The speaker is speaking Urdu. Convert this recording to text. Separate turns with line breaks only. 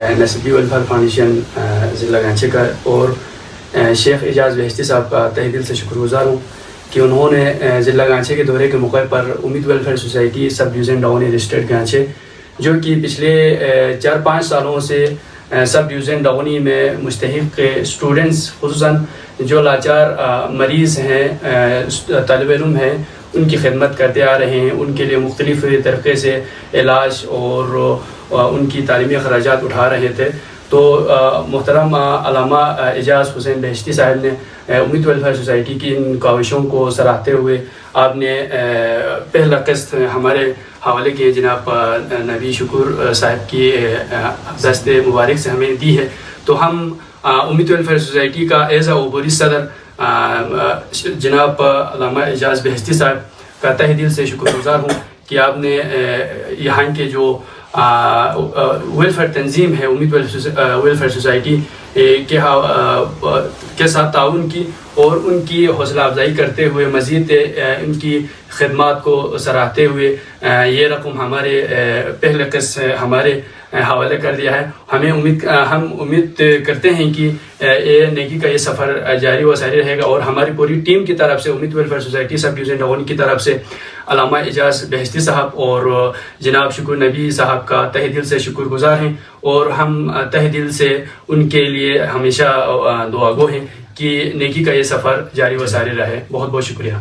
نسبی ویلفیئر فاؤنڈیشن ضلع گانچے کا اور شیخ اعجاز بہشتی صاحب کا تہ دل سے شکر گزار ہوں کہ انہوں نے ضلع گانچے کے دورے کے موقع پر Umeed welfare society sub division Daghoni district Ghanche جو کہ پچھلے 4-5 سالوں سے سب ڈویژن ڈاؤنی میں مستحق اسٹوڈنٹس خصوصاً جو لاچار مریض ہیں طالب علم ہیں ان کی خدمت کرتے آ رہے ہیں، ان کے لیے مختلف طریقے سے علاج اور ان کی تعلیمی اخراجات اٹھا رہے تھے۔ تو محترم علامہ اعجاز حسین بہشتی صاحب نے امید ویلفیئر سوسائٹی کی ان کاوشوں کو سراہتے ہوئے آپ نے پہلا قسط ہمارے حوالے کی جناب نبی شکور صاحب کی دست مبارک سے ہمیں دی ہے۔ تو ہم امید ویلفیئر سوسائٹی کا ایز اے عبوری صدر جناب علامہ اعجاز بہشتی صاحب کا تہ دل سے شکر گزار ہوں کہ آپ نے یہاں کے جو ویلفیئر تنظیم ہے امید ویلفیئر سوسائٹی کے ساتھ تعاون کی اور ان کی حوصلہ افزائی کرتے ہوئے مزید ان کی خدمات کو سراہتے ہوئے یہ رقم ہمارے پہلے قسط ہمارے حوالے کر دیا ہے۔ ہم امید کرتے ہیں کہ یہ نیکی کا یہ سفر جاری و ساری رہے گا اور ہماری پوری ٹیم کی طرف سے امید welfare society sub division down کی طرف سے علامہ اعجاز بہشتی صاحب اور جناب شکر نبی صاحب کا تہ دل سے شکر گزار ہیں اور ہم تہ دل سے ان کے لیے ہمیشہ دعا گو ہیں کہ نیکی کا یہ سفر جاری و ساری رہے۔ بہت بہت شکریہ۔